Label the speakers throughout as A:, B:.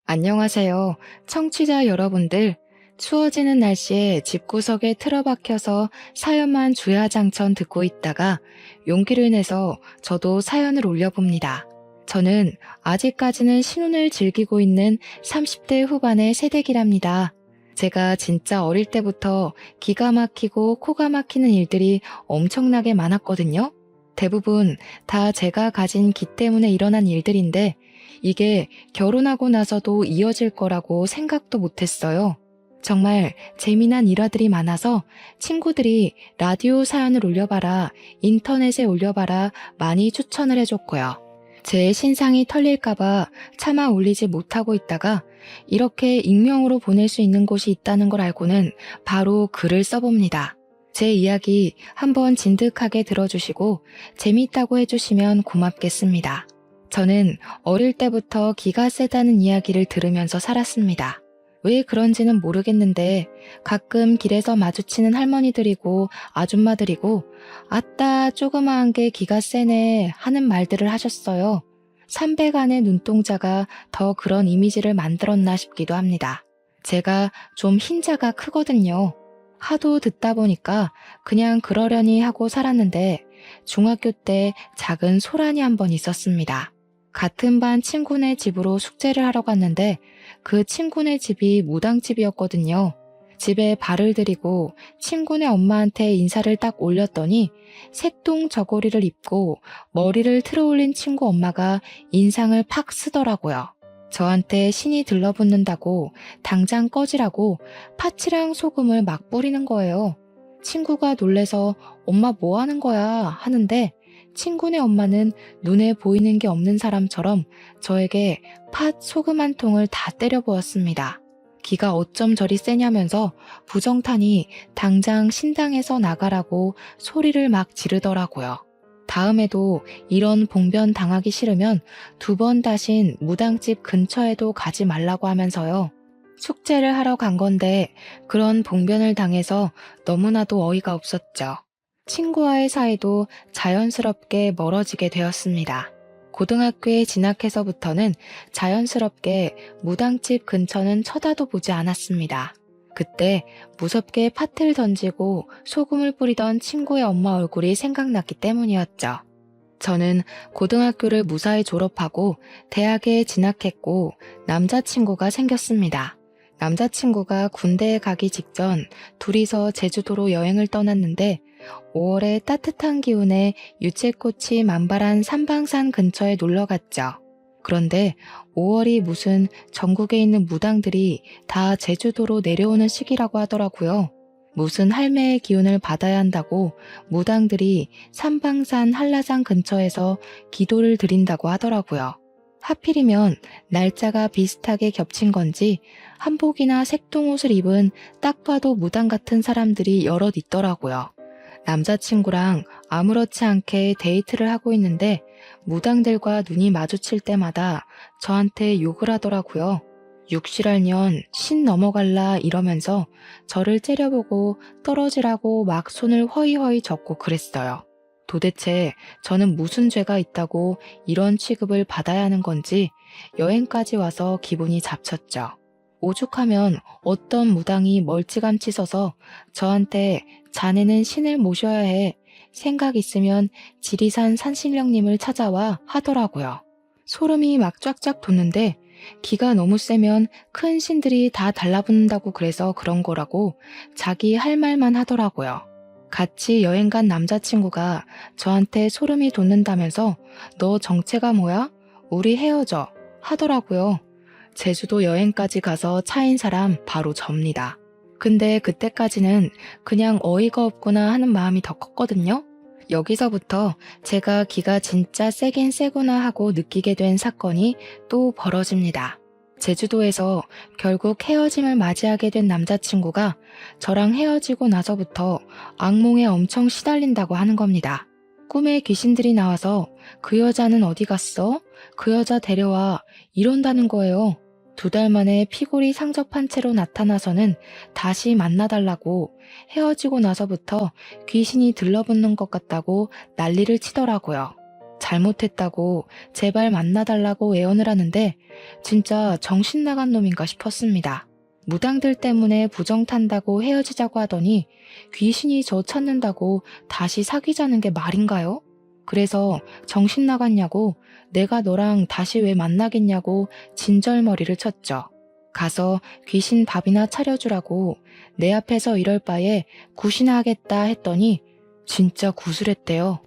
A: 안녕하세요. 청취자 여러분들. 추워지는 날씨에 집구석에 틀어박혀서 사연만 주야장천 듣고 있다가 용기를 내서 저도 사연을 올려봅니다. 저는 아직까지는 신혼을 즐기고 있는 30대 후반의 새댁이랍니다. 제가 진짜 어릴 때부터 기가 막히고 코가 막히는 일들이 엄청나게 많았거든요. 대부분 다 제가 가진 기 때문에 일어난 일들인데 이게 결혼하고 나서도 이어질 거라고 생각도 못했어요. 정말 재미난 일화들이 많아서 친구들이 라디오 사연을 올려봐라, 인터넷에 올려봐라 많이 추천을 해줬고요. 제 신상이 털릴까봐 차마 올리지 못하고 있다가 이렇게 익명으로 보낼 수 있는 곳이 있다는 걸 알고는 바로 글을 써봅니다. 제 이야기 한번 진득하게 들어주시고 재미있다고 해주시면 고맙겠습니다. 저는 어릴 때부터 기가 세다는 이야기를 들으면서 살았습니다. 왜 그런지는 모르겠는데 가끔 길에서 마주치는 할머니들이고 아줌마들이고 아따 조그마한 게 기가 세네 하는 말들을 하셨어요. 300안의 눈동자가 더 그런 이미지를 만들었나 싶기도 합니다. 제가 좀 흰자가 크거든요. 하도 듣다 보니까 그냥 그러려니 하고 살았는데 중학교 때 작은 소란이 한 번 있었습니다. 같은 반 친구네 집으로 숙제를 하러 갔는데 그 친구네 집이 무당집이었거든요. 집에 발을 들이고 친구네 엄마한테 인사를 딱 올렸더니 색동 저고리를 입고 머리를 틀어올린 친구 엄마가 인상을 팍 쓰더라고요. 저한테 신이 들러붙는다고 당장 꺼지라고 파치랑 소금을 막 뿌리는 거예요. 친구가 놀래서 엄마 뭐 하는 거야 하는데 친구네 엄마는 눈에 보이는 게 없는 사람처럼 저에게 팥 소금 한 통을 다 때려 부었습니다. 기가 어쩜 저리 세냐면서 부정타니 당장 신당에서 나가라고 소리를 막 지르더라고요. 다음에도 이런 봉변 당하기 싫으면 2번 다신 무당집 근처에도 가지 말라고 하면서요. 숙제를 하러 간 건데 그런 봉변을 당해서 너무나도 어이가 없었죠. 친구와의 사이도 자연스럽게 멀어지게 되었습니다. 고등학교에 진학해서부터는 자연스럽게 무당집 근처는 쳐다도 보지 않았습니다. 그때 무섭게 팥을 던지고 소금을 뿌리던 친구의 엄마 얼굴이 생각났기 때문이었죠. 저는 고등학교를 무사히 졸업하고 대학에 진학했고 남자친구가 생겼습니다. 남자친구가 군대에 가기 직전 둘이서 제주도로 여행을 떠났는데 5월의 따뜻한 기운에 유채꽃이 만발한 삼방산 근처에 놀러 갔죠. 그런데 5월이 무슨 전국에 있는 무당들이 다 제주도로 내려오는 시기라고 하더라고요. 무슨 할매의 기운을 받아야 한다고 무당들이 삼방산 한라산 근처에서 기도를 드린다고 하더라고요. 하필이면 날짜가 비슷하게 겹친 건지 한복이나 색동옷을 입은 딱 봐도 무당 같은 사람들이 여럿 있더라고요. 남자친구랑 아무렇지 않게 데이트를 하고 있는데 무당들과 눈이 마주칠 때마다 저한테 욕을 하더라고요. 육실할 년 신 넘어갈라 이러면서 저를 째려보고 떨어지라고 막 손을 허이허이 젓고 그랬어요. 도대체 저는 무슨 죄가 있다고 이런 취급을 받아야 하는 건지 여행까지 와서 기분이 잡쳤죠. 오죽하면 어떤 무당이 멀찌감치 서서 저한테 자네는 신을 모셔야 해. 생각 있으면 지리산 산신령님을 찾아와 하더라고요. 소름이 막 쫙쫙 돋는데 기가 너무 세면 큰 신들이 다 달라붙는다고 그래서 그런 거라고 자기 할 말만 하더라고요. 같이 여행 간 남자친구가 저한테 소름이 돋는다면서 너 정체가 뭐야? 우리 헤어져 하더라고요. 제주도 여행까지 가서 차인 사람 바로 접니다. 근데 그때까지는 그냥 어이가 없구나 하는 마음이 더 컸거든요. 여기서부터 제가 기가 진짜 세긴 세구나 하고 느끼게 된 사건이 또 벌어집니다. 제주도에서 결국 헤어짐을 맞이하게 된 남자친구가 저랑 헤어지고 나서부터 악몽에 엄청 시달린다고 하는 겁니다. 꿈에 귀신들이 나와서 그 여자는 어디 갔어? 그 여자 데려와 이런다는 거예요. 2달 만에 피골이 상접한 채로 나타나서는 다시 만나달라고 헤어지고 나서부터 귀신이 들러붙는 것 같다고 난리를 치더라고요. 잘못했다고 제발 만나달라고 애원을 하는데 진짜 정신 나간 놈인가 싶었습니다. 무당들 때문에 부정 탄다고 헤어지자고 하더니 귀신이 저 찾는다고 다시 사귀자는 게 말인가요? 그래서 정신 나갔냐고 내가 너랑 다시 왜 만나겠냐고 진절머리를 쳤죠. 가서 귀신 밥이나 차려주라고 내 앞에서 이럴 바에 굿이나 하겠다 했더니 진짜 구슬했대요.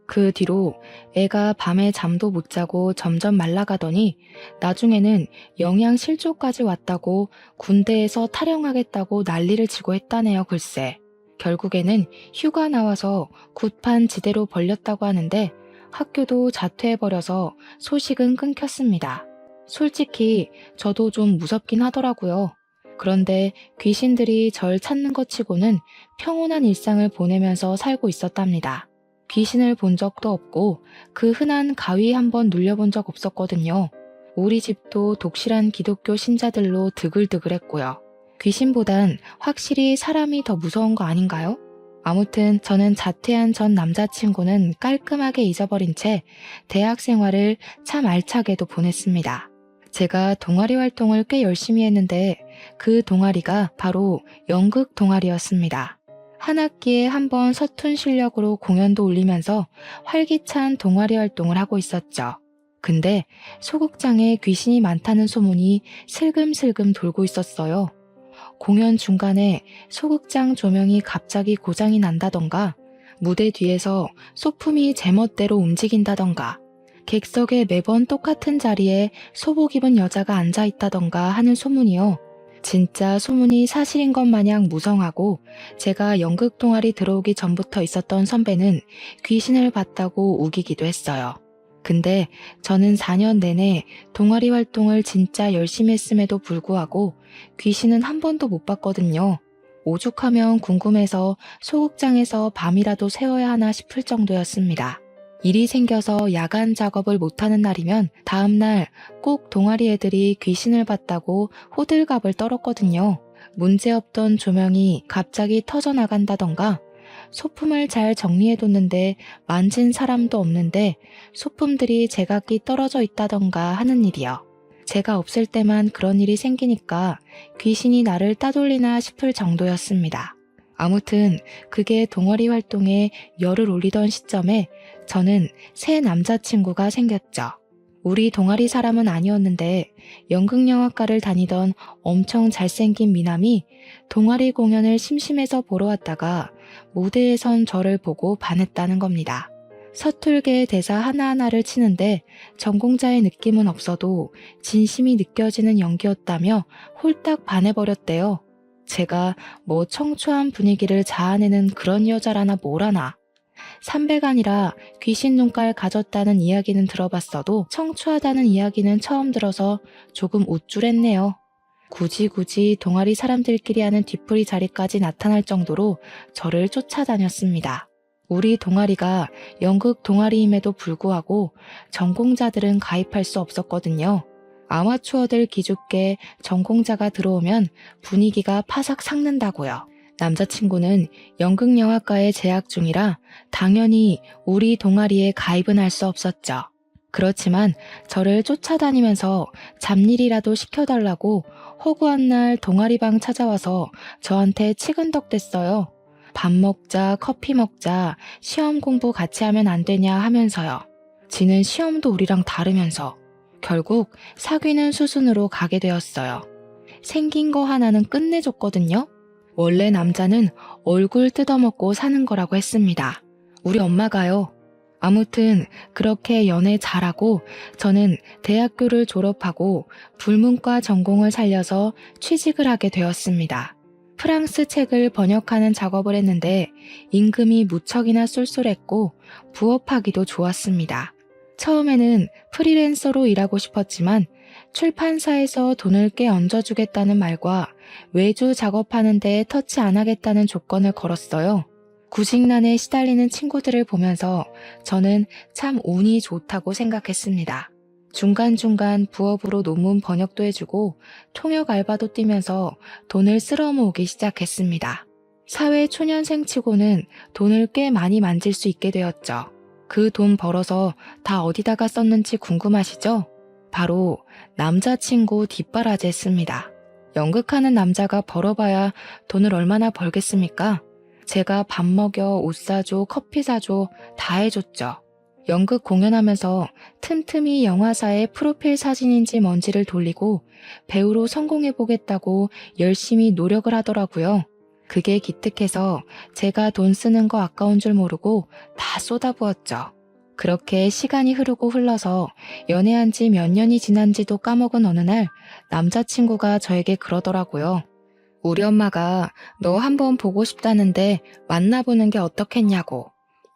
A: 그 뒤로 애가 밤에 잠도 못 자고 점점 말라가더니 나중에는 영양실조까지 왔다고 군대에서 탈영하겠다고 난리를 치고 했다네요. 글쎄. 결국에는 휴가 나와서 굿판 지대로 벌렸다고 하는데 학교도 자퇴해버려서 소식은 끊겼습니다. 솔직히 저도 좀 무섭긴 하더라고요. 그런데 귀신들이 절 찾는 것 치고는 평온한 일상을 보내면서 살고 있었답니다. 귀신을 본 적도 없고 그 흔한 가위 한번 눌려본 적 없었거든요. 우리 집도 독실한 기독교 신자들로 드글드글했고요. 귀신보단 확실히 사람이 더 무서운 거 아닌가요? 아무튼 저는 자퇴한 전 남자친구는 깔끔하게 잊어버린 채 대학 생활을 참 알차게도 보냈습니다. 제가 동아리 활동을 꽤 열심히 했는데 그 동아리가 바로 연극 동아리였습니다. 한 학기에 한 번 서툰 실력으로 공연도 올리면서 활기찬 동아리 활동을 하고 있었죠. 근데 소극장에 귀신이 많다는 소문이 슬금슬금 돌고 있었어요. 공연 중간에 소극장 조명이 갑자기 고장이 난다던가 무대 뒤에서 소품이 제멋대로 움직인다던가 객석에 매번 똑같은 자리에 소복 입은 여자가 앉아있다던가 하는 소문이요. 진짜 소문이 사실인 것 마냥 무성하고 제가 연극 동아리 들어오기 전부터 있었던 선배는 귀신을 봤다고 우기기도 했어요. 근데 저는 4년 내내 동아리 활동을 진짜 열심히 했음에도 불구하고 귀신은 한 번도 못 봤거든요. 오죽하면 궁금해서 소극장에서 밤이라도 새워야 하나 싶을 정도였습니다. 일이 생겨서 야간 작업을 못하는 날이면 다음날 꼭 동아리 애들이 귀신을 봤다고 호들갑을 떨었거든요. 문제없던 조명이 갑자기 터져나간다던가 소품을 잘 정리해뒀는데 만진 사람도 없는데 소품들이 제각기 떨어져 있다던가 하는 일이요. 제가 없을 때만 그런 일이 생기니까 귀신이 나를 따돌리나 싶을 정도였습니다. 아무튼 그게 동아리 활동에 열을 올리던 시점에 저는 새 남자친구가 생겼죠. 우리 동아리 사람은 아니었는데 연극영화과를 다니던 엄청 잘생긴 미남이 동아리 공연을 심심해서 보러 왔다가 무대에 선 저를 보고 반했다는 겁니다. 서툴게 대사 하나하나를 치는데 전공자의 느낌은 없어도 진심이 느껴지는 연기였다며 홀딱 반해버렸대요. 제가 뭐 청초한 분위기를 자아내는 그런 여자라나 뭐라나. 삼배가 아니라 귀신 눈깔 가졌다는 이야기는 들어봤어도 청초하다는 이야기는 처음 들어서 조금 우쭐했네요. 굳이 동아리 사람들끼리 하는 뒤풀이 자리까지 나타날 정도로 저를 쫓아다녔습니다. 우리 동아리가 연극 동아리임에도 불구하고 전공자들은 가입할 수 없었거든요. 아마추어들 기죽게 전공자가 들어오면 분위기가 파삭 삭는다고요. 남자친구는 연극영화과에 재학 중이라 당연히 우리 동아리에 가입은 할 수 없었죠. 그렇지만 저를 쫓아다니면서 잡일이라도 시켜달라고 허구한 날 동아리방 찾아와서 저한테 치근덕댔어요. 밥 먹자, 커피 먹자, 시험 공부 같이 하면 안 되냐 하면서요. 지는 시험도 우리랑 다르면서 결국 사귀는 수순으로 가게 되었어요. 생긴 거 하나는 끝내줬거든요. 원래 남자는 얼굴 뜯어먹고 사는 거라고 했습니다. 우리 엄마가요. 아무튼 그렇게 연애 잘하고 저는 대학교를 졸업하고 불문과 전공을 살려서 취직을 하게 되었습니다. 프랑스 책을 번역하는 작업을 했는데 임금이 무척이나 쏠쏠했고 부업하기도 좋았습니다. 처음에는 프리랜서로 일하고 싶었지만 출판사에서 돈을 꽤 얹어주겠다는 말과 외주 작업하는데 터치 안 하겠다는 조건을 걸었어요. 구직난에 시달리는 친구들을 보면서 저는 참 운이 좋다고 생각했습니다. 중간중간 부업으로 논문 번역도 해주고 통역 알바도 뛰면서 돈을 쓸어 모으기 시작했습니다. 사회 초년생 치고는 돈을 꽤 많이 만질 수 있게 되었죠. 그 돈 벌어서 다 어디다가 썼는지 궁금하시죠? 바로 남자친구 뒷바라지했습니다. 연극하는 남자가 벌어봐야 돈을 얼마나 벌겠습니까? 제가 밥 먹여, 옷 사줘, 커피 사줘 다 해줬죠. 연극 공연하면서 틈틈이 영화사의 프로필 사진인지 뭔지를 돌리고 배우로 성공해보겠다고 열심히 노력을 하더라고요. 그게 기특해서 제가 돈 쓰는 거 아까운 줄 모르고 다 쏟아부었죠. 그렇게 시간이 흐르고 흘러서 연애한 지 몇 년이 지난지도 까먹은 어느 날 남자친구가 저에게 그러더라고요. 우리 엄마가 너 한번 보고 싶다는데 만나보는 게 어떻겠냐고.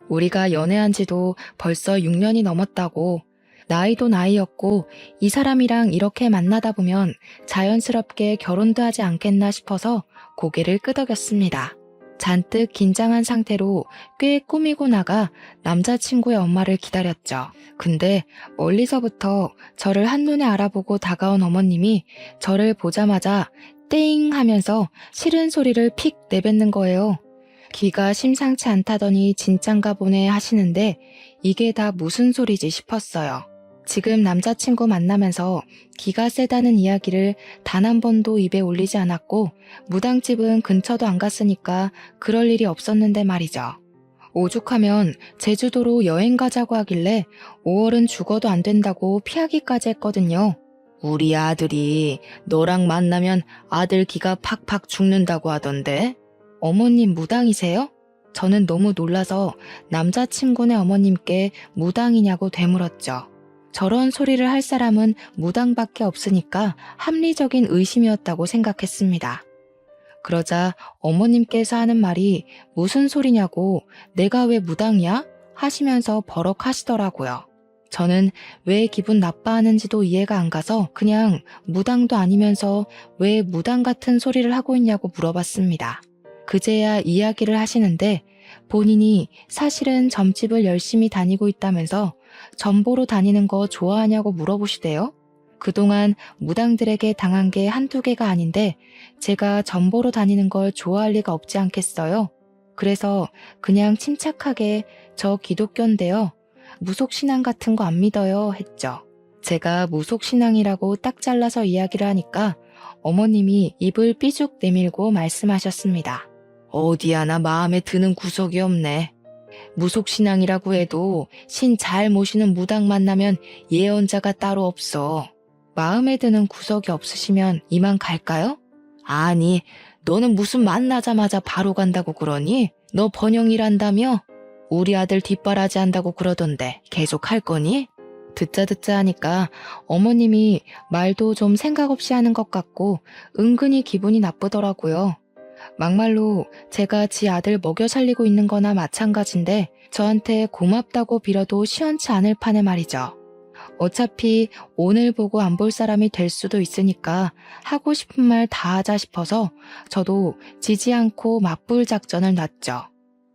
A: 우리가 연애한 지도 벌써 6년이 넘었다고. 나이도 나이였고 이 사람이랑 이렇게 만나다 보면 자연스럽게 결혼도 하지 않겠나 싶어서 고개를 끄덕였습니다. 잔뜩 긴장한 상태로 꽤 꾸미고 나가 남자친구의 엄마를 기다렸죠. 근데 멀리서부터 저를 한눈에 알아보고 다가온 어머님이 저를 보자마자 땡 하면서 싫은 소리를 픽 내뱉는 거예요. 귀가 심상치 않다더니 진짠가 보네 하시는데 이게 다 무슨 소리지 싶었어요. 지금 남자친구 만나면서 기가 세다는 이야기를 단 한 번도 입에 올리지 않았고 무당집은 근처도 안 갔으니까 그럴 일이 없었는데 말이죠. 오죽하면 제주도로 여행 가자고 하길래 5월은 죽어도 안 된다고 피하기까지 했거든요. 우리 아들이 너랑 만나면 아들 기가 팍팍 죽는다고 하던데? 어머님 무당이세요? 저는 너무 놀라서 남자친구네 어머님께 무당이냐고 되물었죠. 저런 소리를 할 사람은 무당밖에 없으니까 합리적인 의심이었다고 생각했습니다. 그러자 어머님께서 하는 말이 무슨 소리냐고 내가 왜 무당이야? 하시면서 버럭 하시더라고요. 저는 왜 기분 나빠하는지도 이해가 안 가서 그냥 무당도 아니면서 왜 무당 같은 소리를 하고 있냐고 물어봤습니다. 그제야 이야기를 하시는데 본인이 사실은 점집을 열심히 다니고 있다면서 점 보러 다니는 거 좋아하냐고 물어보시대요. 그동안 무당들에게 당한 게 한두 개가 아닌데 제가 점 보러 다니는 걸 좋아할 리가 없지 않겠어요? 그래서 그냥 침착하게 저 기독교인데요. 무속신앙 같은 거 안 믿어요 했죠. 제가 무속신앙이라고 딱 잘라서 이야기를 하니까 어머님이 입을 삐죽 내밀고 말씀하셨습니다. 어디 하나 마음에 드는 구석이 없네. 무속신앙이라고 해도 신 잘 모시는 무당 만나면 예언자가 따로 없어. 마음에 드는 구석이 없으시면 이만 갈까요? 아니, 너는 무슨 만나자마자 바로 간다고 그러니? 너 번영이란다며? 우리 아들 뒷바라지 한다고 그러던데 계속 할 거니? 듣자 하니까 어머님이 말도 좀 생각 없이 하는 것 같고 은근히 기분이 나쁘더라고요. 막말로 제가 지 아들 먹여 살리고 있는 거나 마찬가지인데 저한테 고맙다고 빌어도 시원치 않을 판에 말이죠. 어차피 오늘 보고 안 볼 사람이 될 수도 있으니까 하고 싶은 말 다 하자 싶어서 저도 지지 않고 맞불 작전을 놨죠.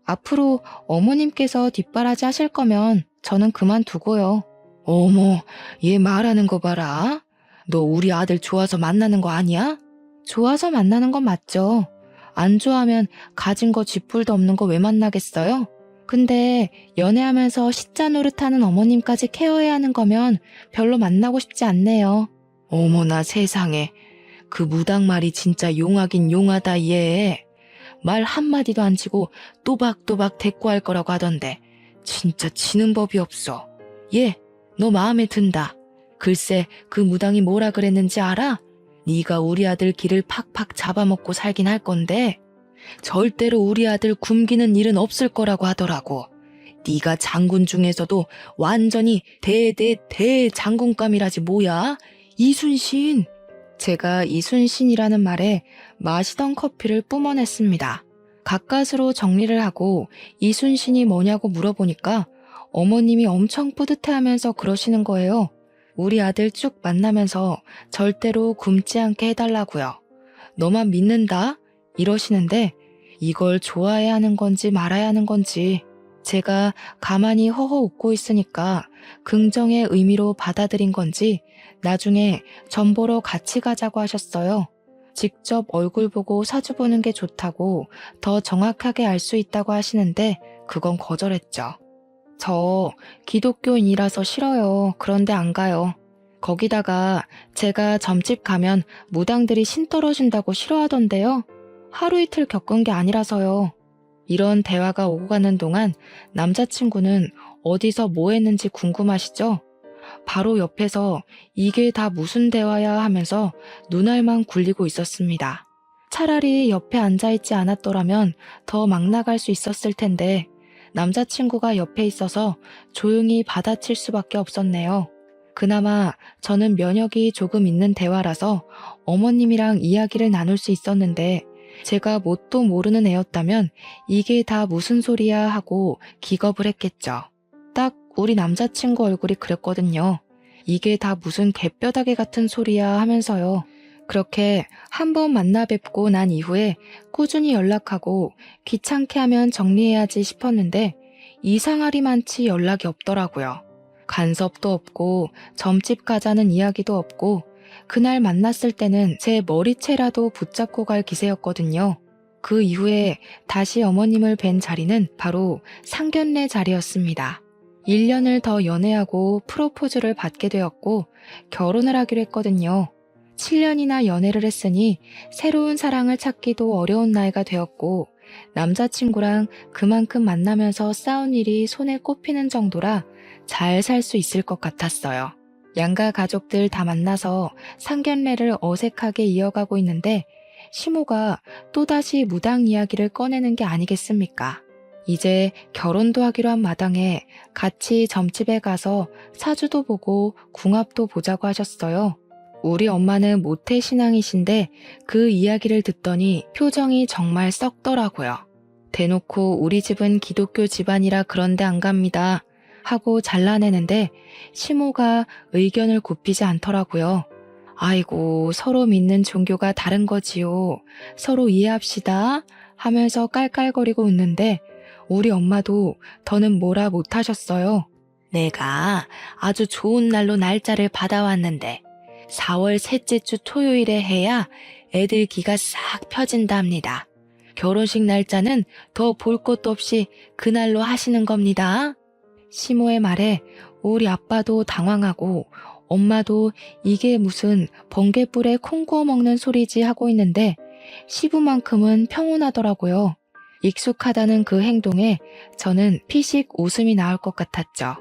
A: 앞으로 어머님께서 뒷바라지 하실 거면 저는 그만두고요. 어머, 얘 말하는 거 봐라. 너 우리 아들 좋아서 만나는 거 아니야? 좋아서 만나는 건 맞죠. 안 좋아하면 가진 거 쥐뿔도 없는 거 왜 만나겠어요? 근데 연애하면서 시자 노릇하는 어머님까지 케어해야 하는 거면 별로 만나고 싶지 않네요. 어머나 세상에. 그 무당 말이 진짜 용하긴 용하다 얘. 말 한마디도 안 치고 또박또박 대꾸할 거라고 하던데 진짜 치는 법이 없어. 얘, 너 마음에 든다. 글쎄 그 무당이 뭐라 그랬는지 알아? 네가 우리 아들 길을 팍팍 잡아먹고 살긴 할 건데 절대로 우리 아들 굶기는 일은 없을 거라고 하더라고. 네가 장군 중에서도 완전히 대장군감이라지 뭐야? 이순신. 제가 이순신이라는 말에 마시던 커피를 뿜어냈습니다. 가까스로 정리를 하고 이순신이 뭐냐고 물어보니까 어머님이 엄청 뿌듯해하면서 그러시는 거예요. 우리 아들 쭉 만나면서 절대로 굶지 않게 해달라고요. 너만 믿는다? 이러시는데 이걸 좋아해야 하는 건지 말아야 하는 건지 제가 가만히 허허 웃고 있으니까 긍정의 의미로 받아들인 건지 나중에 점 보러 같이 가자고 하셨어요. 직접 얼굴 보고 사주 보는 게 좋다고 더 정확하게 알 수 있다고 하시는데 그건 거절했죠. 저 기독교인이라서 싫어요. 그런데 안 가요. 거기다가 제가 점집 가면 무당들이 신 떨어진다고 싫어하던데요. 하루 이틀 겪은 게 아니라서요. 이런 대화가 오고 가는 동안 남자친구는 어디서 뭐 했는지 궁금하시죠? 바로 옆에서 이게 다 무슨 대화야 하면서 눈알만 굴리고 있었습니다. 차라리 옆에 앉아있지 않았더라면 더 막 나갈 수 있었을 텐데 남자친구가 옆에 있어서 조용히 받아칠 수밖에 없었네요. 그나마 저는 면역이 조금 있는 대화라서 어머님이랑 이야기를 나눌 수 있었는데 제가 뭣도 모르는 애였다면 이게 다 무슨 소리야 하고 기겁을 했겠죠. 딱 우리 남자친구 얼굴이 그랬거든요. 이게 다 무슨 개뼈다귀 같은 소리야 하면서요. 그렇게 한 번 만나 뵙고 난 이후에 꾸준히 연락하고 귀찮게 하면 정리해야지 싶었는데 이상하리만치 연락이 없더라고요. 간섭도 없고 점집 가자는 이야기도 없고 그날 만났을 때는 제 머리채라도 붙잡고 갈 기세였거든요. 그 이후에 다시 어머님을 뵌 자리는 바로 상견례 자리였습니다. 1년을 더 연애하고 프로포즈를 받게 되었고 결혼을 하기로 했거든요. 7년이나 연애를 했으니 새로운 사랑을 찾기도 어려운 나이가 되었고 남자친구랑 그만큼 만나면서 싸운 일이 손에 꼽히는 정도라 잘 살 수 있을 것 같았어요. 양가 가족들 다 만나서 상견례를 어색하게 이어가고 있는데 시모가 또다시 무당 이야기를 꺼내는 게 아니겠습니까? 이제 결혼도 하기로 한 마당에 같이 점집에 가서 사주도 보고 궁합도 보자고 하셨어요. 우리 엄마는 모태신앙이신데 그 이야기를 듣더니 표정이 정말 썩더라고요. 대놓고 우리 집은 기독교 집안이라 그런데 안 갑니다 하고 잘라내는데 시모가 의견을 굽히지 않더라고요. 아이고, 서로 믿는 종교가 다른 거지요. 서로 이해합시다 하면서 깔깔거리고 웃는데 우리 엄마도 더는 뭐라 못하셨어요. 내가 아주 좋은 날로 날짜를 받아왔는데 4월 셋째 주 토요일에 해야 애들 기가 싹 펴진답니다. 결혼식 날짜는 더 볼 것도 없이 그날로 하시는 겁니다. 시모의 말에 우리 아빠도 당황하고 엄마도 이게 무슨 번개불에 콩 구워 먹는 소리지 하고 있는데 시부만큼은 평온하더라고요. 익숙하다는 그 행동에 저는 피식 웃음이 나올 것 같았죠.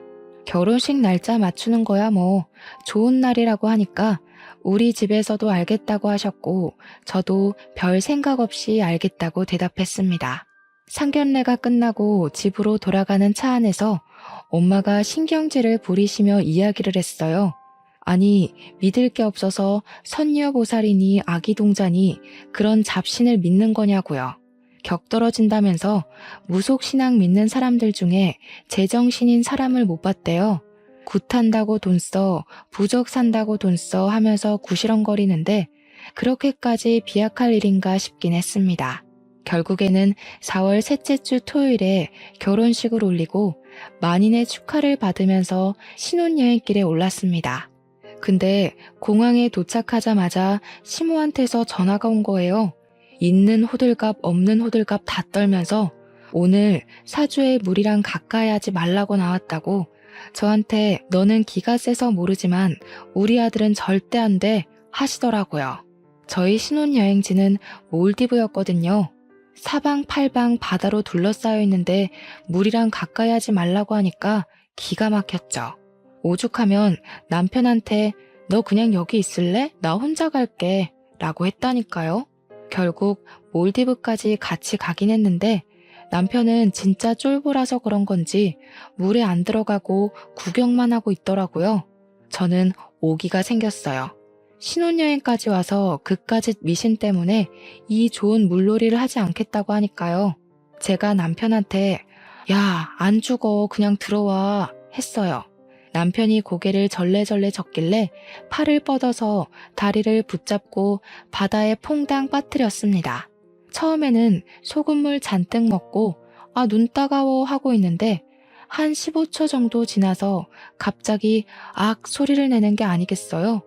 A: 결혼식 날짜 맞추는 거야 뭐 좋은 날이라고 하니까 우리 집에서도 알겠다고 하셨고 저도 별 생각 없이 알겠다고 대답했습니다. 상견례가 끝나고 집으로 돌아가는 차 안에서 엄마가 신경질을 부리시며 이야기를 했어요. 아니, 믿을 게 없어서 선녀보살이니 아기동자니 그런 잡신을 믿는 거냐고요. 격 떨어진다면서 무속신앙 믿는 사람들 중에 제정신인 사람을 못 봤대요. 굿한다고 돈 써, 부적 산다고 돈 써 하면서 구시렁거리는데 그렇게까지 비약할 일인가 싶긴 했습니다. 결국에는 4월 셋째 주 토요일에 결혼식을 올리고 만인의 축하를 받으면서 신혼여행길에 올랐습니다. 근데 공항에 도착하자마자 시모한테서 전화가 온 거예요. 있는 호들갑 없는 호들갑 다 떨면서 오늘 사주에 물이랑 가까이 하지 말라고 나왔다고 저한테 너는 기가 세서 모르지만 우리 아들은 절대 안 돼 하시더라고요. 저희 신혼여행지는 몰디브였거든요. 사방팔방 바다로 둘러싸여 있는데 물이랑 가까이 하지 말라고 하니까 기가 막혔죠. 오죽하면 남편한테 너 그냥 여기 있을래? 나 혼자 갈게 라고 했다니까요. 결국 몰디브까지 같이 가긴 했는데 남편은 진짜 쫄보라서 그런 건지 물에 안 들어가고 구경만 하고 있더라고요. 저는 오기가 생겼어요. 신혼여행까지 와서 그까짓 미신 때문에 이 좋은 물놀이를 하지 않겠다고 하니까요. 제가 남편한테 야, 안 죽어 그냥 들어와 했어요. 남편이 고개를 절레절레 젓길래 팔을 뻗어서 다리를 붙잡고 바다에 퐁당 빠뜨렸습니다. 처음에는 소금물 잔뜩 먹고 아, 눈 따가워 하고 있는데 한 15초 정도 지나서 갑자기 악 소리를 내는 게 아니겠어요?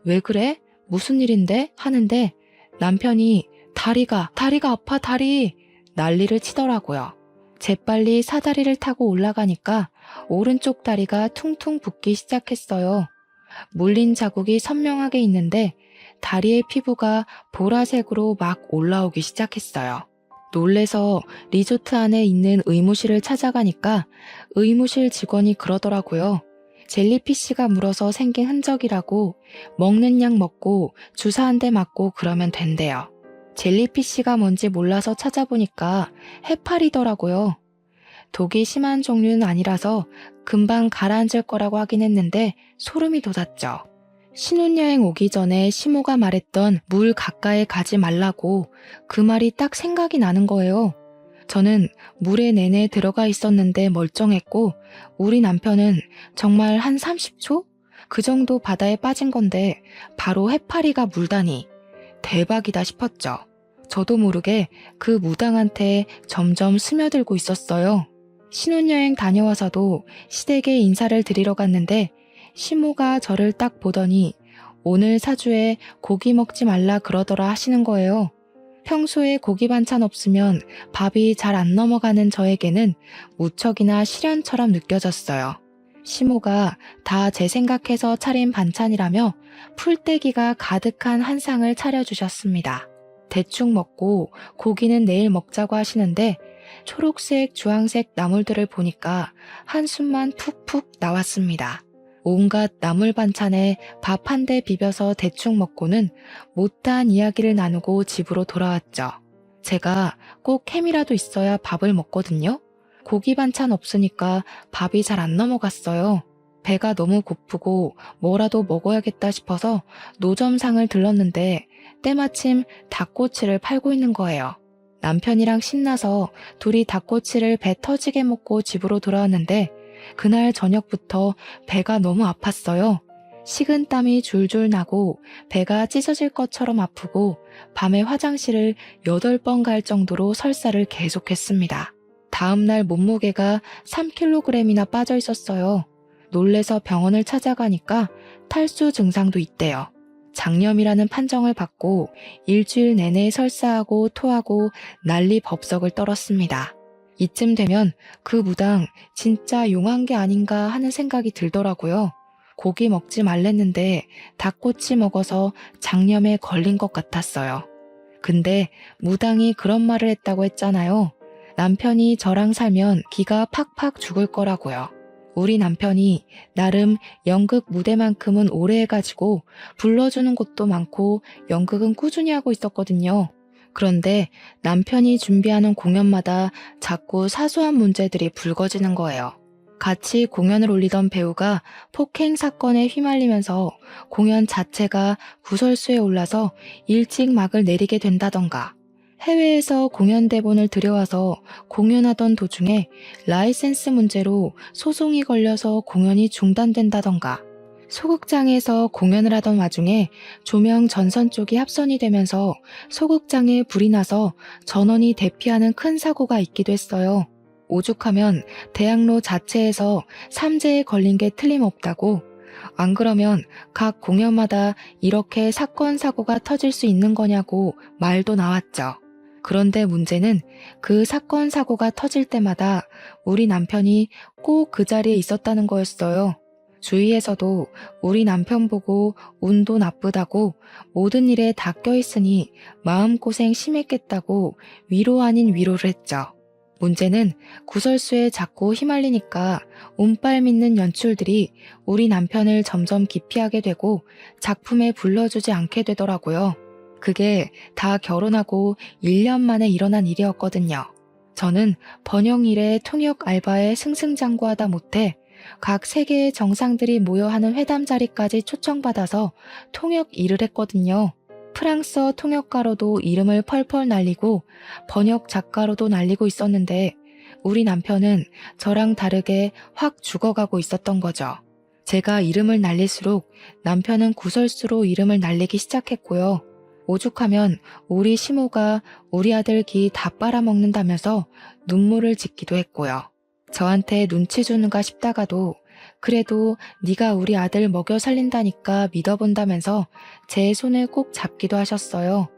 A: 왜 그래? 무슨 일인데? 하는데 남편이 다리가 아파 다리 난리를 치더라고요. 재빨리 사다리를 타고 올라가니까 오른쪽 다리가 퉁퉁 붓기 시작했어요. 물린 자국이 선명하게 있는데 다리의 피부가 보라색으로 막 올라오기 시작했어요. 놀래서 리조트 안에 있는 의무실을 찾아가니까 의무실 직원이 그러더라고요. 젤리피쉬가 물어서 생긴 흔적이라고 먹는 약 먹고 주사 한 대 맞고 그러면 된대요. 젤리피쉬가 뭔지 몰라서 찾아보니까 해파리더라고요. 독이 심한 종류는 아니라서 금방 가라앉을 거라고 하긴 했는데 소름이 돋았죠. 신혼여행 오기 전에 시모가 말했던 물 가까이 가지 말라고 그 말이 딱 생각이 나는 거예요. 저는 물에 내내 들어가 있었는데 멀쩡했고 우리 남편은 정말 한 30초? 그 정도 바다에 빠진 건데 바로 해파리가 물다니 대박이다 싶었죠. 저도 모르게 그 무당한테 점점 스며들고 있었어요. 신혼여행 다녀와서도 시댁에 인사를 드리러 갔는데 시모가 저를 딱 보더니 오늘 사주에 고기 먹지 말라 그러더라 하시는 거예요. 평소에 고기 반찬 없으면 밥이 잘 안 넘어가는 저에게는 무척이나 시련처럼 느껴졌어요. 시모가 다 제 생각해서 차린 반찬이라며 풀떼기가 가득한 한 상을 차려주셨습니다. 대충 먹고 고기는 내일 먹자고 하시는데 초록색, 주황색 나물들을 보니까 한숨만 푹푹 나왔습니다. 온갖 나물 반찬에 밥 한 대 비벼서 대충 먹고는 못다한 이야기를 나누고 집으로 돌아왔죠. 제가 꼭 햄이라도 있어야 밥을 먹거든요. 고기 반찬 없으니까 밥이 잘 안 넘어갔어요. 배가 너무 고프고 뭐라도 먹어야겠다 싶어서 노점상을 들렀는데 때마침 닭꼬치를 팔고 있는 거예요. 남편이랑 신나서 둘이 닭꼬치를 배 터지게 먹고 집으로 돌아왔는데 그날 저녁부터 배가 너무 아팠어요. 식은땀이 줄줄 나고 배가 찢어질 것처럼 아프고 밤에 화장실을 8번 갈 정도로 설사를 계속했습니다. 다음날 몸무게가 3kg이나 빠져 있었어요. 놀래서 병원을 찾아가니까 탈수 증상도 있대요. 장염이라는 판정을 받고 일주일 내내 설사하고 토하고 난리 법석을 떨었습니다. 이쯤 되면 그 무당 진짜 용한 게 아닌가 하는 생각이 들더라고요. 고기 먹지 말랬는데 닭꼬치 먹어서 장염에 걸린 것 같았어요. 근데 무당이 그런 말을 했다고 했잖아요. 남편이 저랑 살면 기가 팍팍 죽을 거라고요. 우리 남편이 나름 연극 무대만큼은 오래 해가지고 불러주는 곳도 많고 연극은 꾸준히 하고 있었거든요. 그런데 남편이 준비하는 공연마다 자꾸 사소한 문제들이 불거지는 거예요. 같이 공연을 올리던 배우가 폭행 사건에 휘말리면서 공연 자체가 구설수에 올라서 일찍 막을 내리게 된다던가, 해외에서 공연 대본을 들여와서 공연하던 도중에 라이센스 문제로 소송이 걸려서 공연이 중단된다던가, 소극장에서 공연을 하던 와중에 조명 전선 쪽이 합선이 되면서 소극장에 불이 나서 전원이 대피하는 큰 사고가 있기도 했어요. 오죽하면 대학로 자체에서 삼재에 걸린 게 틀림없다고, 안 그러면 각 공연마다 이렇게 사건 사고가 터질 수 있는 거냐고 말도 나왔죠. 그런데 문제는 그 사건 사고가 터질 때마다 우리 남편이 꼭 그 자리에 있었다는 거였어요. 주위에서도 우리 남편 보고 운도 나쁘다고 모든 일에 다 껴있으니 마음고생 심했겠다고 위로 아닌 위로를 했죠. 문제는 구설수에 자꾸 휘말리니까 운빨 믿는 연출들이 우리 남편을 점점 기피하게 되고 작품에 불러주지 않게 되더라고요. 그게 다 결혼하고 1년 만에 일어난 일이었거든요. 저는 번영 일에 통역 알바에 승승장구하다 못해 각 세계의 정상들이 모여 하는 회담 자리까지 초청받아서 통역 일을 했거든요. 프랑스어 통역가로도 이름을 펄펄 날리고 번역 작가로도 날리고 있었는데 우리 남편은 저랑 다르게 확 죽어가고 있었던 거죠. 제가 이름을 날릴수록 남편은 구설수로 이름을 날리기 시작했고요. 오죽하면 우리 시모가 우리 아들 기 다 빨아먹는다면서 눈물을 짓기도 했고요. 저한테 눈치 주는가 싶다가도 그래도 네가 우리 아들 먹여 살린다니까 믿어본다면서 제 손을 꼭 잡기도 하셨어요.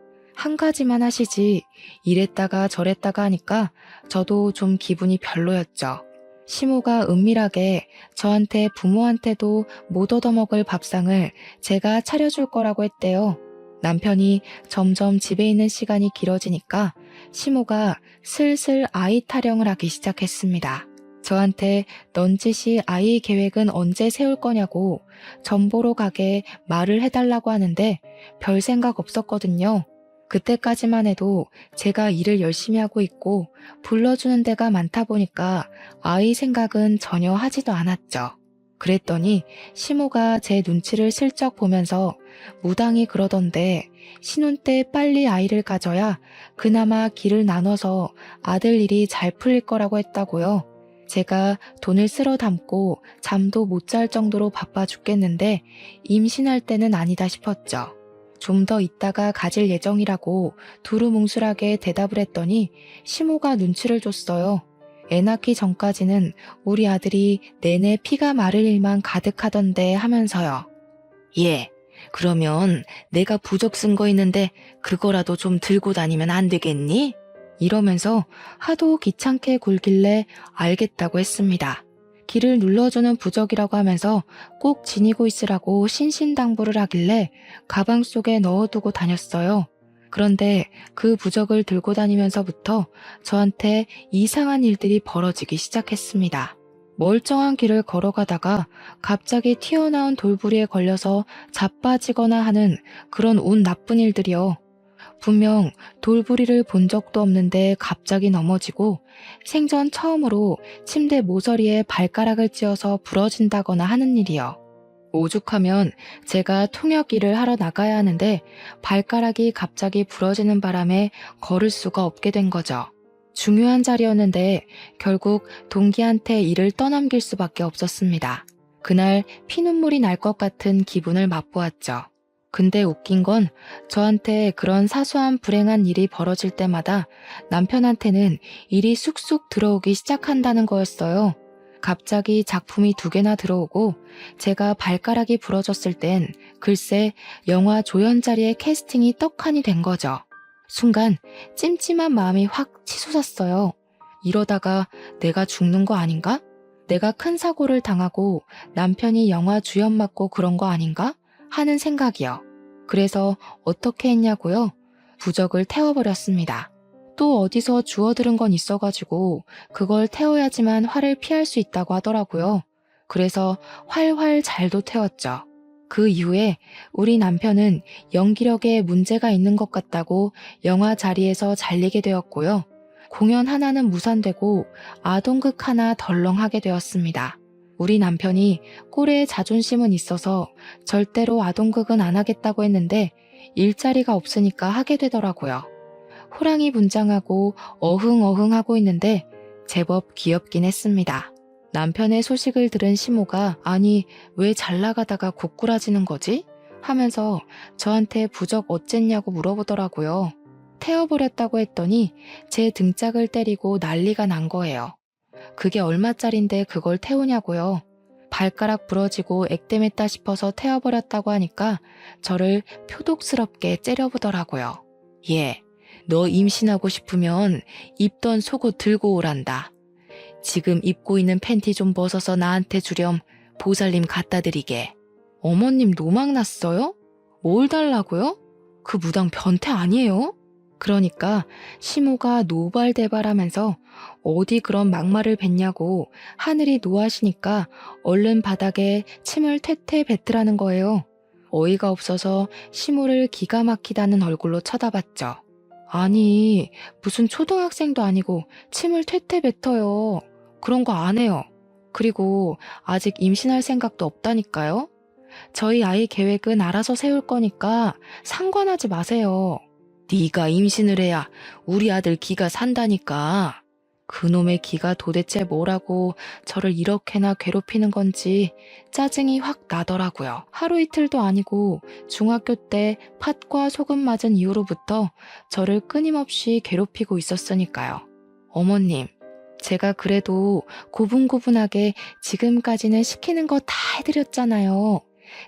A: 한 가지만 하시지 이랬다가 저랬다가 하니까 저도 좀 기분이 별로였죠. 시모가 은밀하게 저한테 부모한테도 못 얻어먹을 밥상을 제가 차려줄 거라고 했대요. 남편이 점점 집에 있는 시간이 길어지니까 시모가 슬슬 아이 타령을 하기 시작했습니다. 저한테 넌지시 아이 계획은 언제 세울 거냐고 점 보러 가게 말을 해달라고 하는데 별 생각 없었거든요. 그때까지만 해도 제가 일을 열심히 하고 있고 불러주는 데가 많다 보니까 아이 생각은 전혀 하지도 않았죠. 그랬더니 시모가 제 눈치를 슬쩍 보면서 무당이 그러던데 신혼 때 빨리 아이를 가져야 그나마 길을 나눠서 아들 일이 잘 풀릴 거라고 했다고요. 제가 돈을 쓸어 담고 잠도 못 잘 정도로 바빠 죽겠는데 임신할 때는 아니다 싶었죠. 좀 더 있다가 가질 예정이라고 두루뭉술하게 대답을 했더니 시모가 눈치를 줬어요. 애 낳기 전까지는 우리 아들이 내내 피가 마를 일만 가득하던데 하면서요. 예, 그러면 내가 부적 쓴 거 있는데 그거라도 좀 들고 다니면 안 되겠니? 이러면서 하도 귀찮게 굴길래 알겠다고 했습니다. 길을 눌러주는 부적이라고 하면서 꼭 지니고 있으라고 신신당부를 하길래 가방 속에 넣어두고 다녔어요. 그런데 그 부적을 들고 다니면서부터 저한테 이상한 일들이 벌어지기 시작했습니다. 멀쩡한 길을 걸어가다가 갑자기 튀어나온 돌부리에 걸려서 자빠지거나 하는 그런 운 나쁜 일들이요. 분명 돌부리를 본 적도 없는데 갑자기 넘어지고 생전 처음으로 침대 모서리에 발가락을 찧어서 부러진다거나 하는 일이요. 오죽하면 제가 통역 일을 하러 나가야 하는데 발가락이 갑자기 부러지는 바람에 걸을 수가 없게 된 거죠. 중요한 자리였는데 결국 동기한테 일을 떠넘길 수밖에 없었습니다. 그날 피눈물이 날 것 같은 기분을 맛보았죠. 근데 웃긴 건 저한테 그런 사소한 불행한 일이 벌어질 때마다 남편한테는 일이 쑥쑥 들어오기 시작한다는 거였어요. 갑자기 작품이 2개나 들어오고 제가 발가락이 부러졌을 땐 글쎄 영화 조연자리의 캐스팅이 떡하니 된 거죠. 순간 찜찜한 마음이 확 치솟았어요. 이러다가 내가 죽는 거 아닌가? 내가 큰 사고를 당하고 남편이 영화 주연 맡고 그런 거 아닌가? 하는 생각이요. 그래서 어떻게 했냐고요? 부적을 태워버렸습니다. 또 어디서 주워들은 건 있어가지고 그걸 태워야지만 화를 피할 수 있다고 하더라고요. 그래서 활활 잘도 태웠죠. 그 이후에 우리 남편은 연기력에 문제가 있는 것 같다고 영화 자리에서 잘리게 되었고요. 공연 하나는 무산되고 아동극 하나 덜렁하게 되었습니다. 우리 남편이 꼴에 자존심은 있어서 절대로 아동극은 안 하겠다고 했는데 일자리가 없으니까 하게 되더라고요. 호랑이 분장하고 어흥어흥하고 있는데 제법 귀엽긴 했습니다. 남편의 소식을 들은 시모가 아니 왜 잘 나가다가 고꾸라지는 거지? 하면서 저한테 부적 어쨌냐고 물어보더라고요. 태워버렸다고 했더니 제 등짝을 때리고 난리가 난 거예요. 그게 얼마짜린데 그걸 태우냐고요. 발가락 부러지고 액땜했다 싶어서 태워버렸다고 하니까 저를 표독스럽게 째려보더라고요. 예, 너 임신하고 싶으면 입던 속옷 들고 오란다. 지금 입고 있는 팬티 좀 벗어서 나한테 주렴 보살님 갖다 드리게. 어머님 노망 났어요? 뭘 달라고요? 그 무당 변태 아니에요? 그러니까 시모가 노발대발하면서 어디 그런 막말을 뱉냐고 하늘이 노하시니까 얼른 바닥에 침을 퇴퇴 뱉으라는 거예요. 어이가 없어서 시모를 기가 막히다는 얼굴로 쳐다봤죠. 아니 무슨 초등학생도 아니고 침을 퇴퇴 뱉어요. 그런 거 안 해요. 그리고 아직 임신할 생각도 없다니까요. 저희 아이 계획은 알아서 세울 거니까 상관하지 마세요. 네가 임신을 해야 우리 아들 기가 산다니까. 그놈의 기가 도대체 뭐라고 저를 이렇게나 괴롭히는 건지 짜증이 확 나더라고요. 하루 이틀도 아니고 중학교 때 팥과 소금 맞은 이후로부터 저를 끊임없이 괴롭히고 있었으니까요. 어머님, 제가 그래도 고분고분하게 지금까지는 시키는 거 다 해드렸잖아요.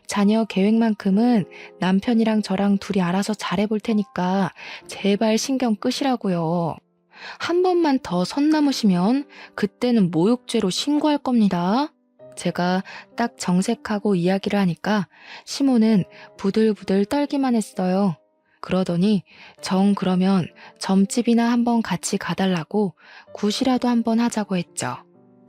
A: 자녀 계획만큼은 남편이랑 저랑 둘이 알아서 잘해볼 테니까 제발 신경 끄시라고요. 한 번만 더 선 넘으시면 그때는 모욕죄로 신고할 겁니다. 제가 딱 정색하고 이야기를 하니까 시모는 부들부들 떨기만 했어요. 그러더니 정 그러면 점집이나 한번 같이 가달라고 굿이라도 한번 하자고 했죠.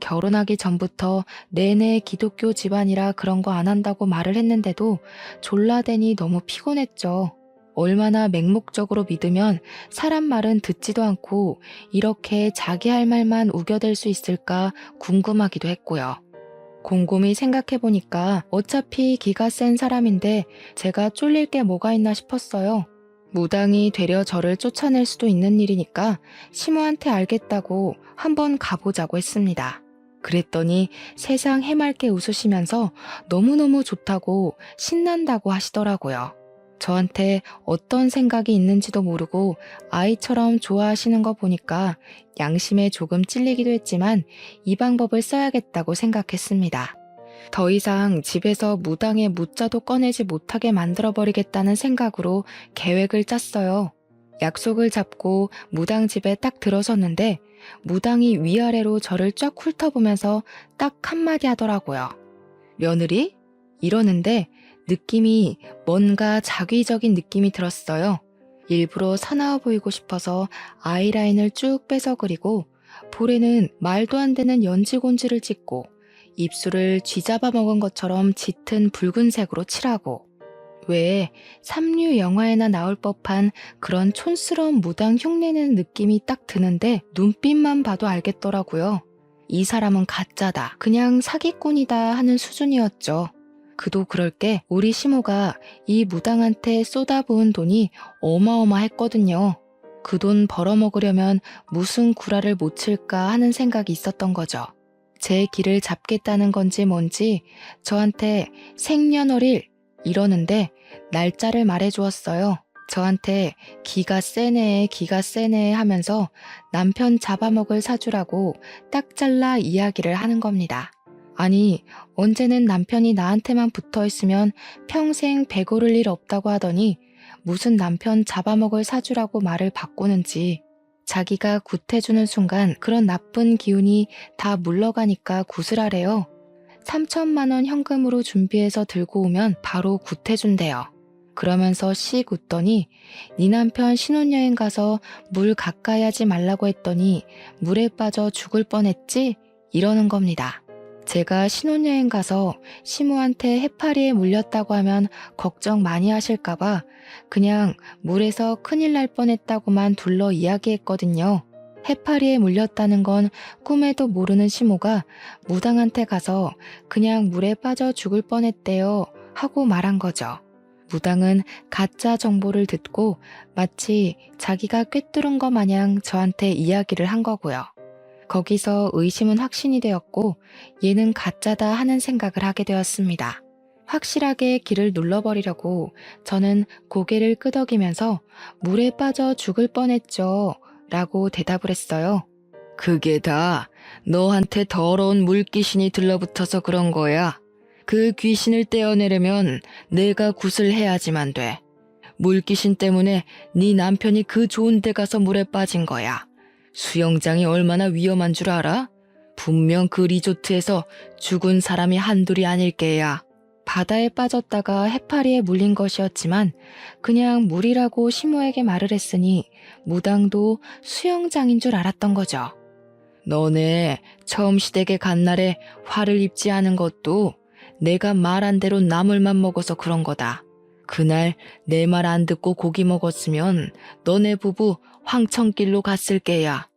A: 결혼하기 전부터 내내 기독교 집안이라 그런 거 안 한다고 말을 했는데도 졸라대니 너무 피곤했죠. 얼마나 맹목적으로 믿으면 사람 말은 듣지도 않고 이렇게 자기 할 말만 우겨댈 수 있을까 궁금하기도 했고요. 곰곰이 생각해보니까 어차피 기가 센 사람인데 제가 쫄릴 게 뭐가 있나 싶었어요. 무당이 되려 저를 쫓아낼 수도 있는 일이니까 시모한테 알겠다고 한번 가보자고 했습니다. 그랬더니 세상 해맑게 웃으시면서 너무너무 좋다고 신난다고 하시더라고요. 저한테 어떤 생각이 있는지도 모르고 아이처럼 좋아하시는 거 보니까 양심에 조금 찔리기도 했지만 이 방법을 써야겠다고 생각했습니다. 더 이상 집에서 무당의 무자도 꺼내지 못하게 만들어버리겠다는 생각으로 계획을 짰어요. 약속을 잡고 무당 집에 딱 들어섰는데 무당이 위아래로 저를 쫙 훑어보면서 딱 한마디 하더라고요. 며느리? 이러는데 느낌이 뭔가 자기적인 느낌이 들었어요. 일부러 사나워 보이고 싶어서 아이라인을 쭉 빼서 그리고 볼에는 말도 안 되는 연지곤지를 찍고 입술을 쥐잡아 먹은 것처럼 짙은 붉은색으로 칠하고 왜 삼류 영화에나 나올 법한 그런 촌스러운 무당 흉내내는 느낌이 딱 드는데 눈빛만 봐도 알겠더라고요. 이 사람은 가짜다, 그냥 사기꾼이다 하는 수준이었죠. 그도 그럴 게 우리 시모가 이 무당한테 쏟아부은 돈이 어마어마했거든요. 그 돈 벌어먹으려면 무슨 구라를 못 칠까 하는 생각이 있었던 거죠. 제 길을 잡겠다는 건지 뭔지 저한테 생년월일 이러는데 날짜를 말해주었어요. 저한테 기가 세네 하면서 남편 잡아먹을 사주라고 딱 잘라 이야기를 하는 겁니다. 아니, 언제는 남편이 나한테만 붙어있으면 평생 배고를 일 없다고 하더니 무슨 남편 잡아먹을 사주라고 말을 바꾸는지, 자기가 굿해주는 순간 그런 나쁜 기운이 다 물러가니까 굿을 하래요. 3천만 원 현금으로 준비해서 들고 오면 바로 굿해준대요. 그러면서 씩 웃더니 네 남편 신혼여행 가서 물 가까이 하지 말라고 했더니 물에 빠져 죽을 뻔했지? 이러는 겁니다. 제가 신혼여행 가서 시모한테 해파리에 물렸다고 하면 걱정 많이 하실까봐 그냥 물에서 큰일 날 뻔했다고만 둘러 이야기했거든요. 해파리에 물렸다는 건 꿈에도 모르는 시모가 무당한테 가서 그냥 물에 빠져 죽을 뻔했대요 하고 말한 거죠. 무당은 가짜 정보를 듣고 마치 자기가 꿰뚫은 것 마냥 저한테 이야기를 한 거고요. 거기서 의심은 확신이 되었고 얘는 가짜다 하는 생각을 하게 되었습니다. 확실하게 길을 눌러버리려고 저는 고개를 끄덕이면서 물에 빠져 죽을 뻔했죠 라고 대답을 했어요. 그게 다 너한테 더러운 물귀신이 들러붙어서 그런 거야. 그 귀신을 떼어내려면 내가 굿을 해야지만 돼. 물귀신 때문에 네 남편이 그 좋은 데 가서 물에 빠진 거야. 수영장이 얼마나 위험한 줄 알아? 분명 그 리조트에서 죽은 사람이 한둘이 아닐 게야. 바다에 빠졌다가 해파리에 물린 것이었지만 그냥 물이라고 시모에게 말을 했으니 무당도 수영장인 줄 알았던 거죠. 너네 처음 시댁에 간 날에 화를 입지 않은 것도 내가 말한 대로 나물만 먹어서 그런 거다. 그날 내 말 안 듣고 고기 먹었으면 너네 부부 황천길로 갔을 게야.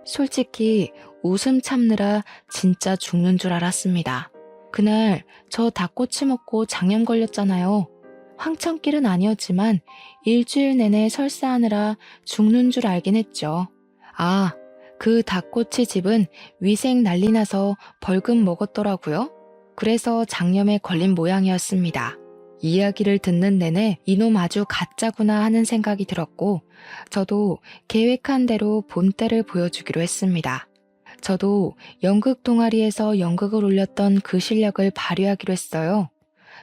A: 솔직히 웃음 참느라 진짜 죽는 줄 알았습니다. 그날 저 닭꼬치 먹고 장염 걸렸잖아요. 황천길은 아니었지만 일주일 내내 설사하느라 죽는 줄 알긴 했죠. 아, 그 닭꼬치 집은 위생 난리 나서 벌금 먹었더라고요. 그래서 장염에 걸린 모양이었습니다. 이야기를 듣는 내내 이놈 아주 가짜구나 하는 생각이 들었고 저도 계획한 대로 본때를 보여주기로 했습니다. 저도 연극 동아리에서 연극을 올렸던 그 실력을 발휘하기로 했어요.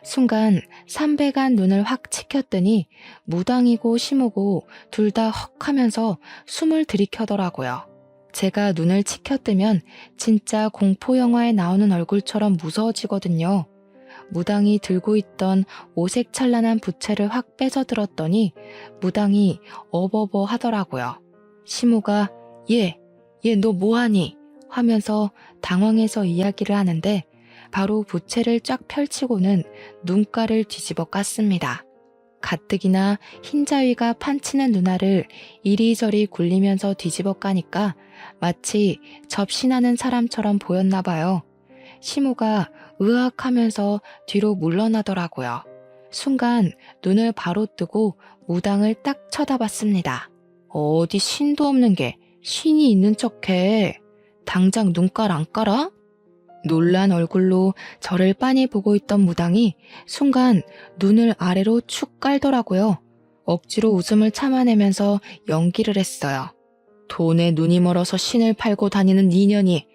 A: 순간 삼배간 눈을 확 치켰더니 무당이고 시모고 둘 다 헉 하면서 숨을 들이켜더라고요. 제가 눈을 치켜뜨면 진짜 공포 영화에 나오는 얼굴처럼 무서워지거든요. 무당이 들고 있던 오색찬란한 부채를 확 빼서들었더니 무당이 어버버 하더라고요. 시모가 얘 너 뭐하니? 하면서 당황해서 이야기를 하는데 바로 부채를 쫙 펼치고는 눈가를 뒤집어 깠습니다. 가뜩이나 흰자위가 판치는 누나를 이리저리 굴리면서 뒤집어 까니까 마치 접신하는 사람처럼 보였나 봐요. 시모가 으악하면서 뒤로 물러나더라고요. 순간 눈을 바로 뜨고 무당을 딱 쳐다봤습니다. 어디 신도 없는 게 신이 있는 척해. 당장 눈깔 안 깔아? 놀란 얼굴로 저를 빤히 보고 있던 무당이 순간 눈을 아래로 축 깔더라고요. 억지로 웃음을 참아내면서 연기를 했어요. 돈에 눈이 멀어서 신을 팔고 다니는 니년이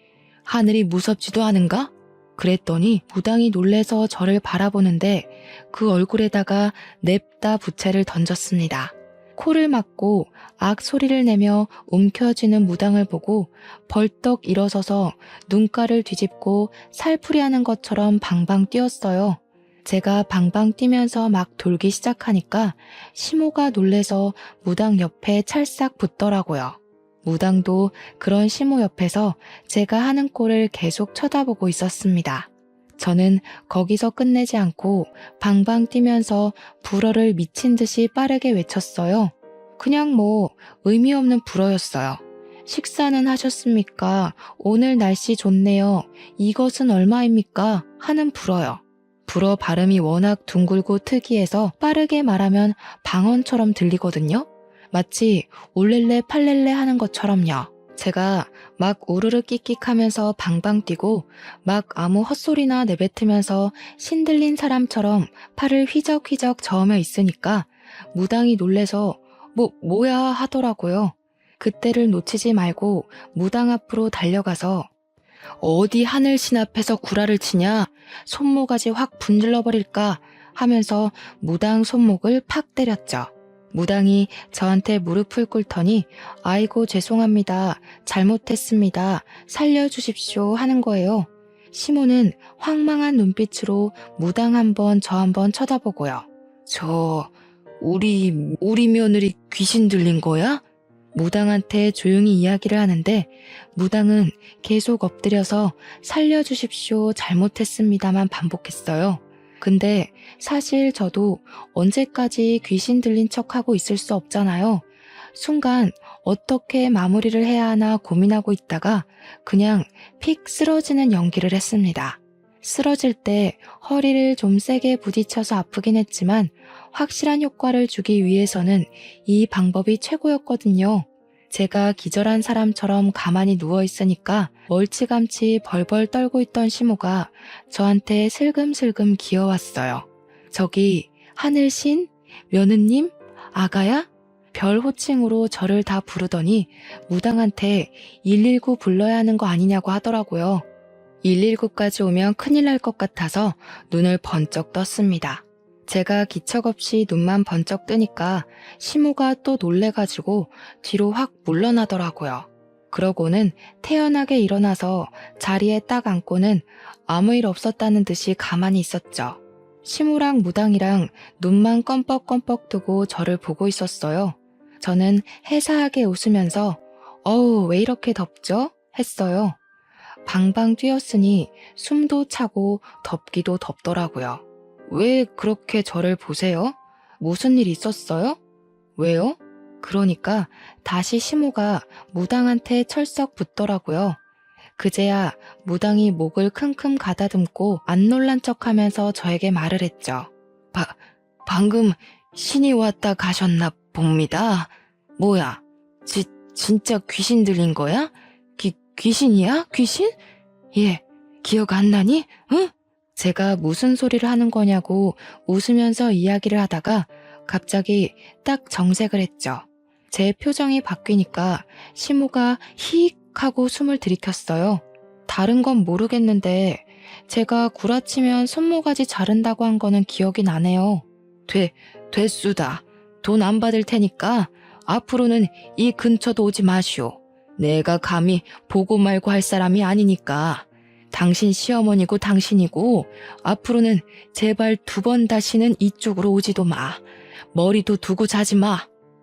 A: 하늘이 무섭지도 않은가? 그랬더니 무당이 놀래서 저를 바라보는데 그 얼굴에다가 냅다 부채를 던졌습니다. 코를 막고 악 소리를 내며 움켜쥐는 무당을 보고 벌떡 일어서서 눈가를 뒤집고 살풀이하는 것처럼 방방 뛰었어요. 제가 방방 뛰면서 막 돌기 시작하니까 시모가 놀래서 무당 옆에 찰싹 붙더라고요. 무당도 그런 시모 옆에서 제가 하는 꼴을 계속 쳐다보고 있었습니다. 저는 거기서 끝내지 않고 방방 뛰면서 불어를 미친 듯이 빠르게 외쳤어요. 그냥 의미 없는 불어였어요. 식사는 하셨습니까? 오늘 날씨 좋네요. 이것은 얼마입니까? 하는 불어요. 불어 발음이 워낙 둥글고 특이해서 빠르게 말하면 방언처럼 들리거든요. 마치 올렐레 팔렐레 하는 것처럼요. 제가 막 우르르 끽끽하면서 방방 뛰고 막 아무 헛소리나 내뱉으면서 신들린 사람처럼 팔을 휘적휘적 저으며 있으니까 무당이 놀래서 뭐야 하더라고요. 그때를 놓치지 말고 무당 앞으로 달려가서 어디 하늘신 앞에서 구라를 치냐? 손모가지 확 분질러 버릴까? 하면서 무당 손목을 팍 때렸죠. 무당이 저한테 무릎을 꿇더니 아이고 죄송합니다. 잘못했습니다. 살려주십시오 하는 거예요. 시모는 황망한 눈빛으로 무당 한번 저 한번 쳐다보고요. 우리 며느리 귀신 들린 거야? 무당한테 조용히 이야기를 하는데 무당은 계속 엎드려서 살려주십시오. 잘못했습니다만 반복했어요. 근데 사실 저도 언제까지 귀신 들린 척하고 있을 수 없잖아요. 순간 어떻게 마무리를 해야 하나 고민하고 있다가 그냥 픽 쓰러지는 연기를 했습니다. 쓰러질 때 허리를 좀 세게 부딪혀서 아프긴 했지만 확실한 효과를 주기 위해서는 이 방법이 최고였거든요. 제가 기절한 사람처럼 가만히 누워있으니까 멀찌감치 벌벌 떨고 있던 시모가 저한테 슬금슬금 기어왔어요. 저기 하늘신? 며느님? 아가야? 별 호칭으로 저를 다 부르더니 무당한테 119 불러야 하는 거 아니냐고 하더라고요. 119까지 오면 큰일 날 것 같아서 눈을 번쩍 떴습니다. 제가 기척 없이 눈만 번쩍 뜨니까 시모가 또 놀래가지고 뒤로 확 물러나더라고요. 그러고는 태연하게 일어나서 자리에 딱 앉고는 아무 일 없었다는 듯이 가만히 있었죠. 시모랑 무당이랑 눈만 껌뻑껌뻑 뜨고 저를 보고 있었어요. 저는 해사하게 웃으면서 어우 왜 이렇게 덥죠? 했어요. 방방 뛰었으니 숨도 차고 덥기도 덥더라고요. 왜 그렇게 저를 보세요? 무슨 일 있었어요? 왜요? 그러니까 다시 시모가 무당한테 철썩 붙더라고요. 그제야 무당이 목을 킁킁 가다듬고 안 놀란 척하면서 저에게 말을 했죠. 방금 신이 왔다 가셨나 봅니다. 뭐야? 진짜 귀신 들린 거야? 귀신이야? 귀신? 예, 기억 안 나니? 응? 제가 무슨 소리를 하는 거냐고 웃으면서 이야기를 하다가 갑자기 딱 정색을 했죠. 제 표정이 바뀌니까 시모가 히익 하고 숨을 들이켰어요. 다른 건 모르겠는데 제가 구라치면 손모가지 자른다고 한 거는 기억이 나네요. 됐수다. 돈 안 받을 테니까 앞으로는 이 근처도 오지 마시오. 내가 감히 보고 말고 할 사람이 아니니까. 당신 시어머니고 당신이고 앞으로는 제발 2번 다시는 이쪽으로 오지도 마. 머리도 두고 자지 마.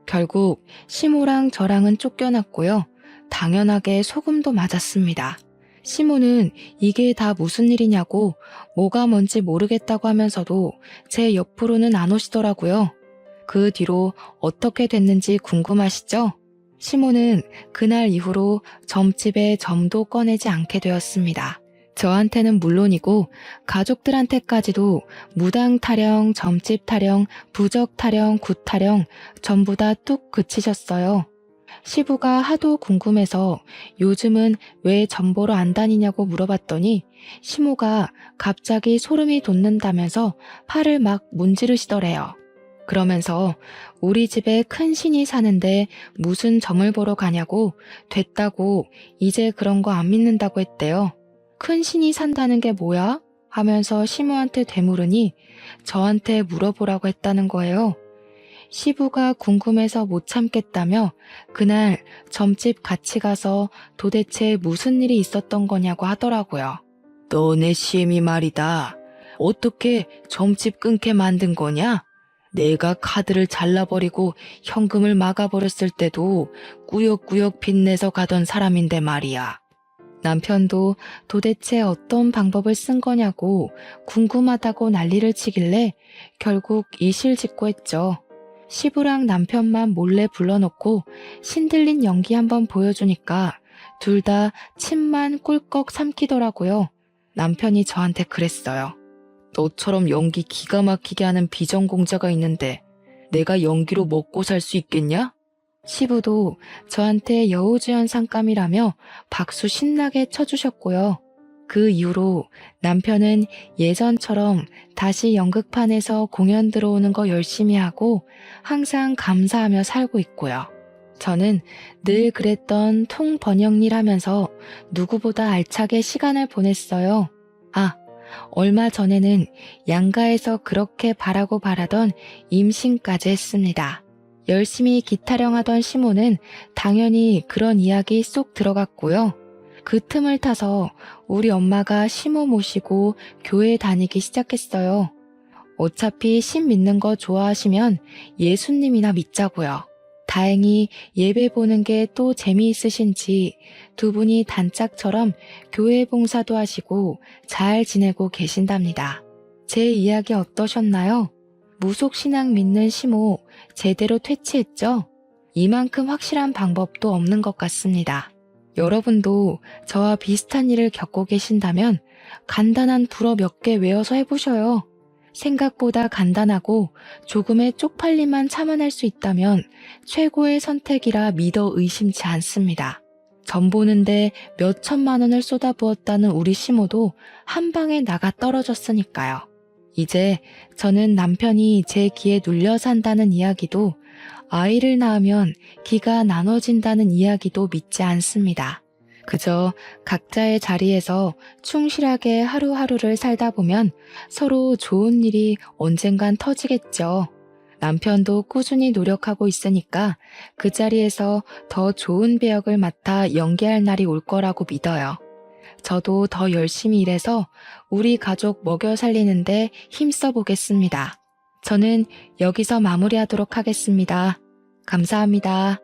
A: 결국 시모랑 저랑은 쫓겨났고요. 당연하게 소금도 맞았습니다. 시모는 이게 다 무슨 일이냐고 뭐가 뭔지 모르겠다고 하면서도 제 옆으로는 안 오시더라고요. 그 뒤로 어떻게 됐는지 궁금하시죠? 시모는 그날 이후로 점집에 점도 꺼내지 않게 되었습니다. 저한테는 물론이고 가족들한테까지도 무당 타령, 점집 타령, 부적 타령, 굿 타령 전부 다 뚝 그치셨어요. 시부가 하도 궁금해서 요즘은 왜 점보러 안 다니냐고 물어봤더니 시모가 갑자기 소름이 돋는다면서 팔을 막 문지르시더래요. 그러면서 우리 집에 큰 신이 사는데 무슨 점을 보러 가냐고 됐다고 이제 그런 거 안 믿는다고 했대요. 큰 신이 산다는 게 뭐야? 하면서 시모한테 되물으니 저한테 물어보라고 했다는 거예요. 시부가 궁금해서 못 참겠다며 그날 점집 같이 가서 도대체 무슨 일이 있었던 거냐고 하더라고요. 너네 시엠이 말이다. 어떻게 점집 끊게 만든 거냐? 내가 카드를 잘라버리고 현금을 막아버렸을 때도 꾸역꾸역 빚내서 가던 사람인데 말이야. 남편도 도대체 어떤 방법을 쓴 거냐고 궁금하다고 난리를 치길래 결국 이실직고했죠. 시부랑 남편만 몰래 불러놓고 신들린 연기 한번 보여주니까 둘 다 침만 꿀꺽 삼키더라고요. 남편이 저한테 그랬어요. 너처럼 연기 기가 막히게 하는 비전공자가 있는데 내가 연기로 먹고 살 수 있겠냐? 시부도 저한테 여우주연상감이라며 박수 신나게 쳐주셨고요. 그 이후로 남편은 예전처럼 다시 연극판에서 공연 들어오는 거 열심히 하고 항상 감사하며 살고 있고요. 저는 늘 그랬던 통번영일 하면서 누구보다 알차게 시간을 보냈어요. 얼마 전에는 양가에서 그렇게 바라고 바라던 임신까지 했습니다. 열심히 기타령하던 시모는 당연히 그런 이야기 쏙 들어갔고요. 그 틈을 타서 우리 엄마가 시모 모시고 교회 다니기 시작했어요. 어차피 신 믿는 거 좋아하시면 예수님이나 믿자고요. 다행히 예배 보는 게 또 재미있으신지 두 분이 단짝처럼 교회 봉사도 하시고 잘 지내고 계신답니다. 제 이야기 어떠셨나요? 무속신앙 믿는 시모 제대로 퇴치했죠? 이만큼 확실한 방법도 없는 것 같습니다. 여러분도 저와 비슷한 일을 겪고 계신다면 간단한 불어 몇 개 외워서 해보셔요. 생각보다 간단하고 조금의 쪽팔림만 참아낼 수 있다면 최고의 선택이라 믿어 의심치 않습니다. 점 보는데 몇 천만 원을 쏟아부었다는 우리 시모도 한 방에 나가 떨어졌으니까요. 이제 저는 남편이 제 기에 눌려 산다는 이야기도 아이를 낳으면 기가 나눠진다는 이야기도 믿지 않습니다. 그저 각자의 자리에서 충실하게 하루하루를 살다 보면 서로 좋은 일이 언젠간 터지겠죠. 남편도 꾸준히 노력하고 있으니까 그 자리에서 더 좋은 배역을 맡아 연기할 날이 올 거라고 믿어요. 저도 더 열심히 일해서 우리 가족 먹여 살리는데 힘써 보겠습니다. 저는 여기서 마무리하도록 하겠습니다. 감사합니다.